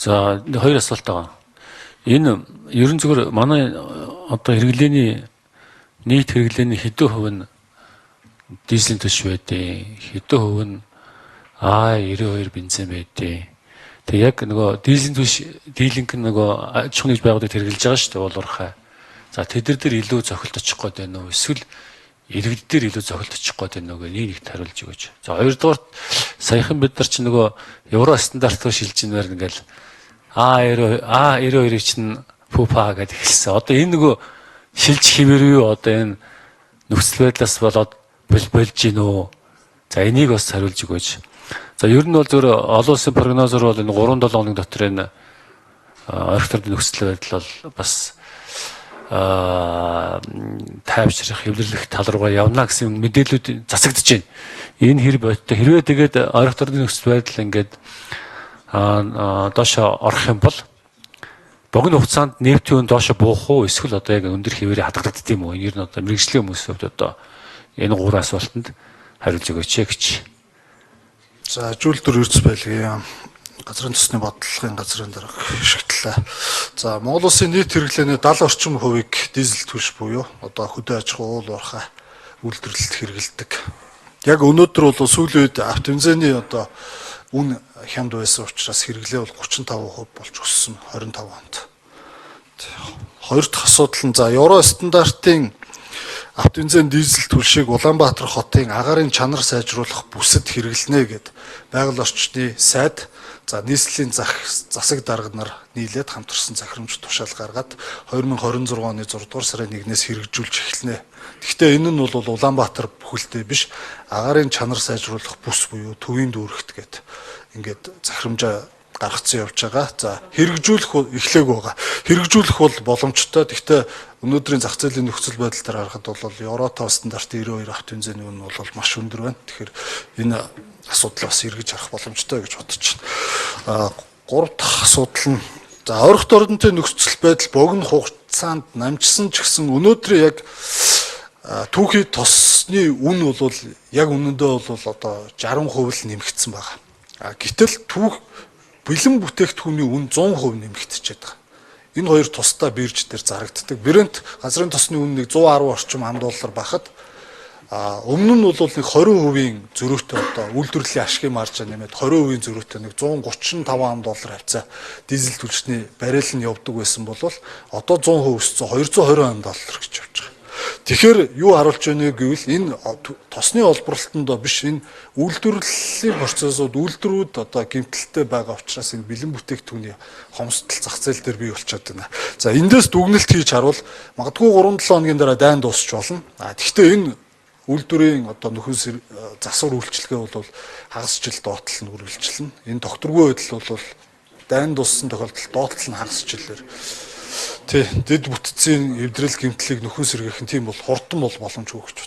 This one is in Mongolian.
За хоёр асуулт байгаа. Энэ ерөн зүгээр манай одоо хэрэглээний нийт хэрэглээний хэдэн хувь нь дизелийн төш байдیں۔ Хэдэн хувь нь А92 бензин байдیں۔ Тэг яг нөгөө дизелийн төш дийлэнх нь нөгөө аж ахуйн байгууллагад хэрэгжилж байгаа шүү дээ уулуурхай. За тэдэр дээр илүү зохилт очих гээд байна уу? Эсвэл иргэд дээр илүү зохилт очих гээд байна уу гэж нэгт хариулж өгөөч. За хоёрдугаар саяхан бид нар чи нөгөө евро стандартаар шилжиж нээр ингээл А92 чинь пупа гэдэг хэлсэн. Одоо энэ нөгөө шилж хിവэр юу одоо энэ нөхцөл байдлаас болоод болж гин үү? За энийг бас хариулж өгөөч. За ер нь бол зөв олон улсын прогнозоор бол энэ 3-7 хоног дотор энэ орхиторын нөхцөл байдал бол бас тайвшрах, хэвлэрлэх тал руугаа явна гэсэн мэдээлүүд засагдж байна. Энэ хэрвээ тэгээд орхиторын нөхцөл байдал ингээд доошо орох юм бол богино хугацаанд нефтийн үн доошо буух уу? Эсвэл одоо яг өндөр хэвээрээ хадгалагддаг юм уу? Ер нь одоо мэрэгжлийн хүмүүсийн хувьд одоо энэ гурван асуултанд хариулж өгөөч гэж. За зүйлдүр эрдэс байлгийн газрын төсний бодлогын газрын дарга шигтлээ. За Монгол улсын нийт хэрэглээний 70 орчим хувийг дизель түлш буюу одоо хөдөө аж ахуй уулуурхай үйлдвэрлэлд хэрэгэлдэг. Яг өнөөдөр бол сүүлийн үед автобензиний одоо үн хямд байсан учраас хэрэглээ бол 35% болж өссөн 25 онд. Хоёр дахь асуудал нь за евро стандартын автобензин дизель түлшийг Улаанбаатар хотын агаарын чанар сайжруулах бүсэд хэрэглэнэ гэд байгаль орчны сайд за нийслэлийн засаг дарга нар нийлээд хамтарсан захирамж тушаал гаргаад 2026 оны 6 дугаар сарын 1-ээс хэрэгжүүлж эхэлнэ. Гэхдээ энэ нь бол Улаанбаатар бүхэлдээ биш агаарын чанар сайжруулах бүс буюу төвийн дүүрэгт гэд ингээд захирамжаа гаргацсан явж байгаа. За хэрэгжүүлэх эхлээг байгаа. Хэрэгжүүлэх бол боломжтой. Гэхдээ өнөөдрийн зах зээлийн нөхцөл байдал дээр харахад бол Евро 5 стандартын 92 автобензиний үн бол маш өндөр байна. Тэгэхээр энэ асуудал бас эргэж харах боломжтой гэж бодож байна. Гурав дахь асуудал нь за орхит ордонтой нөхцөл байдал богино хугацаанд намжсан ч гэсэн өнөөдөр яг түүхий тосны үн бол яг үнэндээ бол одоо 60% л нэмэгдсэн байна. Гэтэл бэлэн бүтээгдэхүүний үн 100% нэмэгдчихэд байгаа. Энэ хоёр тусдаа бирж дээр зарагддаг. Брент газрын тосны үн нэг 110 орчим $10 байхад өмнө нь бол нэг 20% зөрүүтэй одоо үйлдвэрлэлийн ашигын маржа нэмээд 20% зөрүүтэй нэг $135 хавцаа дизель түлшний баррел нь явдаг байсан бол одоо 100% өссөн $220 гэж явж байгаа. Тэгэхээр юу харуулж байна гэвэл энэ тосны олборлолтонд биш энэ үйлдвэрлэлийн процессууд үйлдвэрүүд одоо гэмтэлтэй байгаа учраас энэ бэлэн бүтээгдэхүүний хомсдол зах зээл дээр бий болчиход байна. За эндээс дүгнэлт хийж харуул магадгүй 3-7 хоногийн дараа дайн дуусч болно. Гэхдээ энэ үйлдвэрийн одоо нөхөн засвар үйлчлэгээ бол хагас жил доотол нь үргэлжилнэ. Энэ докторгүй байдал бол дайн дууссан тохиолдолд доотол нь хагас жилээр дид бүтцийн эвдрэл гэмтлийг нөхөн сэргээх нь тийм бол хурдан бол боломжгүй гэж